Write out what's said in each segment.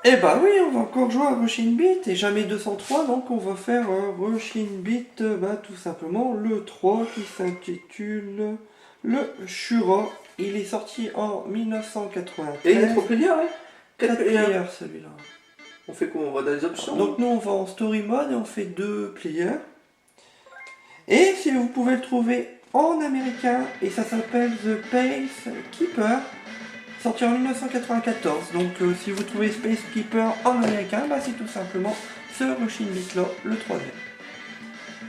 Eh bah oui, on va encore jouer à Rush in Beat et jamais 203, donc on va faire Rush in Beat, bah tout simplement le 3 qui s'intitule le Shura. Il est sorti en 1993. Et il est trop player, hein. 4 players. players celui-là. On fait quoi? On va dans les options. Donc nous on va en story mode et on fait 2 players. Et si vous pouvez le trouver en américain, et ça s'appelle The Pace Keeper, sorti en 1994. Donc si vous trouvez Space Keeper en américain, bah, c'est tout simplement ce Rush in Beat là, le 3ème.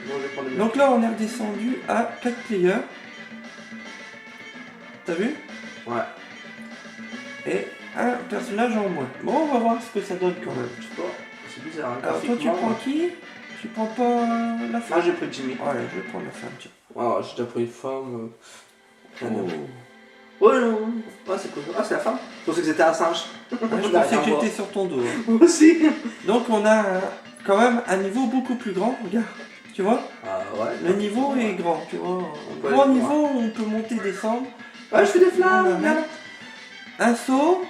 Bon, je vais prendre le Donc là on est redescendu à 4 players. T'as vu? Ouais. Et un personnage en moins. Bon, on va voir ce que ça donne quand même. Je sais pas. C'est bizarre. Hein, Alors toi tu prends qui? Tu prends pas la femme? Ah, j'ai pris Jimmy. Ouais, je vais prendre la femme, tiens. Ah, j'ai déjà pris une femme. Oh. Ouais, non. Ah, c'est quoi? Ah, c'est la femme? Je pensais que c'était un singe. Ouais, je pensais que j'étais sur ton dos. Hein. Moi aussi. Donc on a quand même un niveau beaucoup plus grand, regarde. Tu vois? Ah, ouais. Le niveau est grand, tu vois. peut Grand aller niveau, on peut monter, descendre. Ouais, je fais des flammes. Voilà. Regarde. Un saut.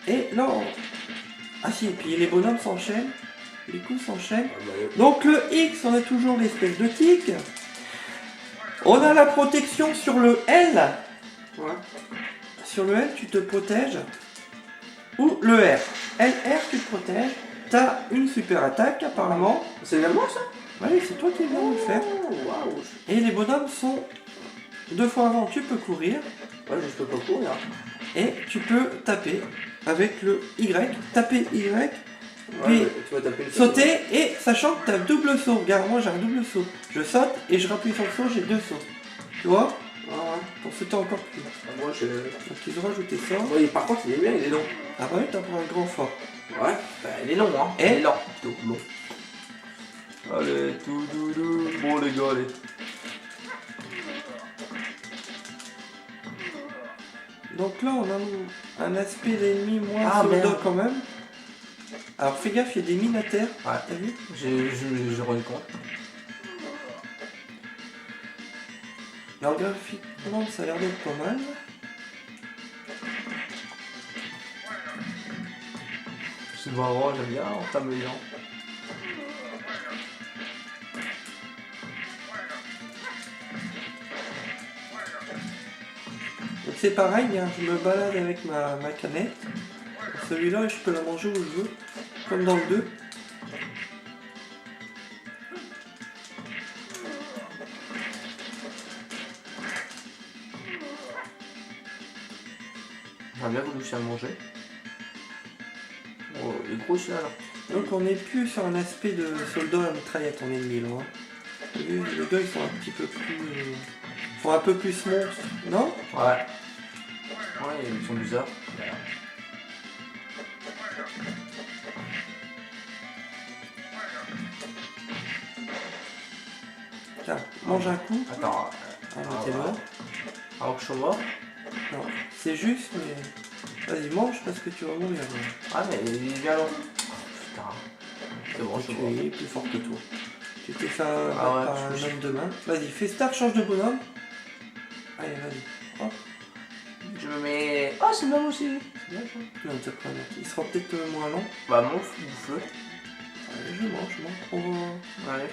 Et là, ah si, et puis les bonhommes s'enchaînent. Les coups s'enchaînent. Ah, bah, Donc le X, on a toujours l'espèce de kick. On a la protection sur le L. ouais. Sur le L, tu te protèges. Ou le R. LR, tu te protèges. T'as une super attaque apparemment. C'est également ça? Oui, c'est toi qui viens de le faire. Oh, waouh. Et les bonhommes sont 2 fois avant, tu peux courir. Ouais, je peux pas courir. Et tu peux taper avec le Y. Taper Y. Ouais, Puis tu vas taper une sauter et sachant que tu as double saut. Regarde, moi j'ai un double saut. Je saute et je rappuie sur le saut, j'ai 2 sauts. Tu vois? Ah, ouais. Pour sauter encore plus. Ah, moi, je. Donc ils ont rajouté ça. Ouais, par contre, il est bien, il est long. Ah bah oui, t'as pris un grand fort. Ouais, bah, il est long, hein. Et il est lent, plutôt long. Allez, tout doudou. Bon, les gars, allez. Donc là on a un aspect d'ennemi moins Ah, soldat merde. quand même. Alors fais gaffe, il y a des mines à terre. Ouais. T'as vu? J'ai rendu compte. Alors graphiquement ça a l'air d'être pas mal. C'est marrant, j'aime bien entamer les gens. Donc c'est pareil, hein, je me balade avec ma canette. Celui-là je peux la manger où je veux. Comme dans le 2. J'aime bien vous laisser à manger. Oh, il est gros celui-là là. Donc on n'est plus sur un aspect de soldat à mitraillette en ennemi là. Hein. Les gars ils sont un petit peu plus... ils font un peu plus monstres, non? Ouais. Ouais, ils sont bizarres. Tiens, mange un coup. Attends. Ah, t'es loin. Alors que je suis mort. Non, c'est juste mais... Vas-y mange parce que tu vas mourir. Ah, mais il est bien long. Putain. C'est bon, je suis mort. Tu es plus fort que toi. Tu t'es fait Ah ouais, par un homme de main. Vas-y, fais start, change de bonhomme. Allez, vas-y. Hop. Je me mets. Oh, c'est bien aussi. C'est bien ça. Non, t'as pas mal. Il sera peut-être moins long. Bah, mon bouffe-le. Allez, je mange. On va... Allez.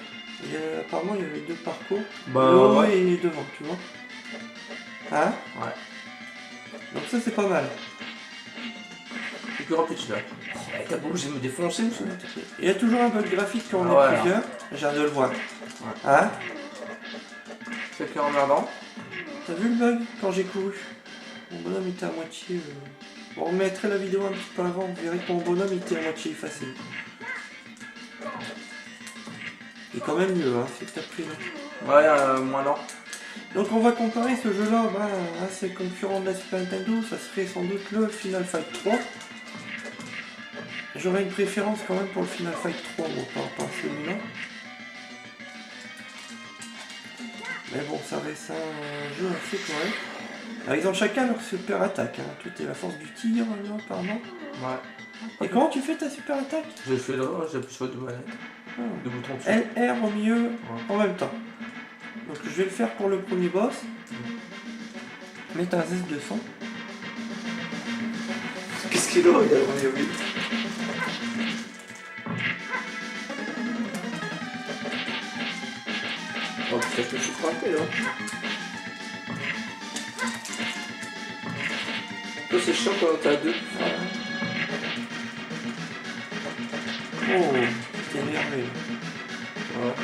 Apparemment, il y avait 2 parcours. Bah, le haut ouais. et devant, tu vois. Hein? Ouais. Donc ça, c'est pas mal. C'est plus rapide celui-là. Oh, t'as pas obligé de me défoncer aussi. Il y a toujours un bug graphique quand on Ah est ouais, plusieurs. J'ai hâte de le voir. Ouais. Hein? C'est clair emmerdant. T'as vu le bug quand j'ai couru? Mon bonhomme était à moitié... Bon, on mettrait la vidéo un petit peu avant, vous verrez que mon bonhomme était à moitié effacé. Il est quand même mieux, hein, c'est que t'as pris là. Ouais, moins lent. Donc on va comparer ce jeu-là à ses concurrents de la Super Nintendo, ça serait sans doute le Final Fight 3. J'aurais une préférence quand même pour le Final Fight 3, moi, par rapport à celui-là. Mais bon, ça reste un jeu assez correct. Alors ils ont chacun leur super attaque, hein. Tout est la force du tir, là, apparemment. Ouais. Et comment tu fais ta super attaque? J'ai fait là, j'appuie sur deux manettes. Ah. Deux boutons dessus. LR au milieu, en même temps. Donc je vais le faire pour le premier boss. Mettre un zeste de son. Qu'est-ce qu'il a, il a le oui. Oh putain, je me suis frappé là. Toi c'est chiant quand t'as deux. Oh, t'es énervé. Ouais.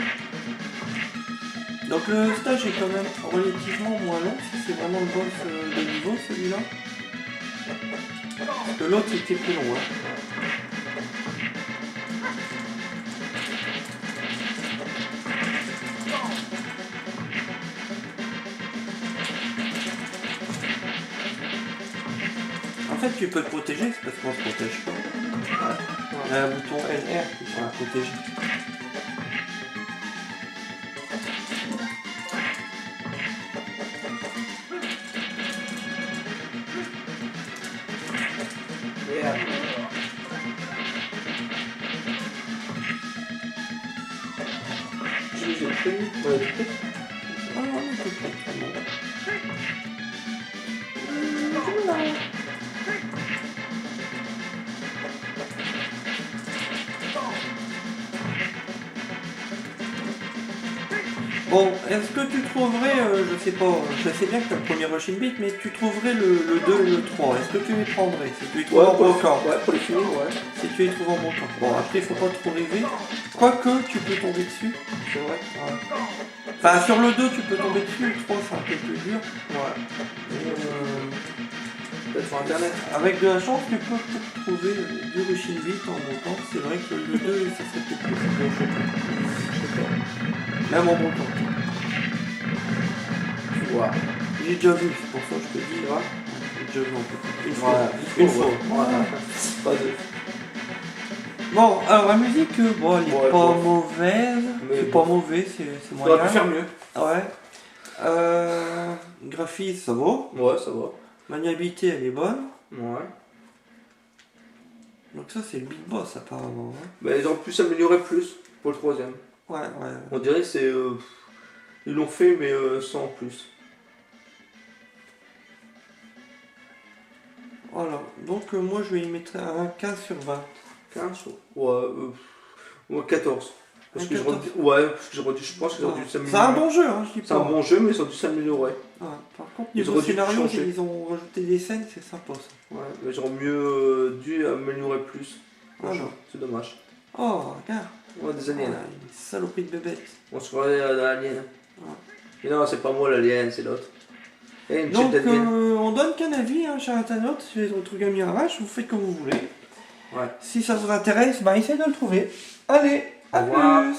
Donc le stage est quand même relativement moins long, si c'est vraiment le boss de niveau celui-là. Parce que l'autre était plus long. Hein. En fait tu peux te protéger, c'est parce qu'on se protège pas. Ouais. Il y a un bouton LR qui peut protéger. Yeah. J'ai pris. Ouais, j'ai pris. Ah non, non, c'est pas très bon. Bon, est-ce que tu trouverais, je sais pas, je sais bien que t'as le premier Rushing Beat, mais tu trouverais le 2 et le 3, est-ce que tu les prendrais si tu les trouves en brocante? Ouais, pour les finir, ouais. Si tu les trouves en brocante. Bon, après, il faut pas trop rêver. Quoique, tu peux tomber dessus. C'est vrai. Ouais. Enfin, sur le 2, tu peux tomber dessus, le 3, c'est un peu plus dur. Ouais. Peut-être sur internet. Avec de la chance, tu peux trouver du Rushing Beat en brocante. C'est vrai que le 2, ça serait peut-être plus bon, je sais pas. Même en brocante. Ouais. J'ai déjà vu, c'est pour ça que je te dis. Ouais. J'ai déjà vu en fait. Une fois. Voilà. Une fois. Voilà. Pas deux. Bon, alors la musique, bon, elle est Ouais, pas bon. mauvaise. Mais C'est bon. pas mauvais, c'est On aurait pu moyen. faire mieux. Ouais. Graphisme, ça va. Ouais, ça va. Maniabilité, elle est bonne. Ouais. Donc ça, c'est le big boss apparemment. Hein. Mais ils auraient pu s'améliorer plus pour le troisième. Ouais. On dirait que c'est. Ils l'ont fait, mais sans plus. Voilà. Donc moi, je vais y mettre un 15 sur 20. 15 ouais, ouais, 14. Parce Un que 14. je pense qu'ils auraient dû s'améliorer. C'est un bon jeu, hein, je dis C'est pas. un bon jeu, mais ils ont dû s'améliorer. Ouais. Par contre, Ils niveau auraient dû scénario, changer. ils ont rajouté des scènes, c'est sympa ça. Ouais, mais ils auraient mieux dû améliorer plus. Voilà. C'est dommage. Oh, regarde. Ouais, des aliens. Voilà, une saloperie de bébête. On se croirait à l'alien. Ouais. Mais non, c'est pas moi l'alien, c'est l'autre. Et une Donc, chute d'alien. on donne qu'un avis, hein, cher internaute, sur les trucs à Mirage, vous faites comme vous voulez. Ouais. Si ça vous intéresse, bah essayez de le trouver. Allez, à Au revoir. plus.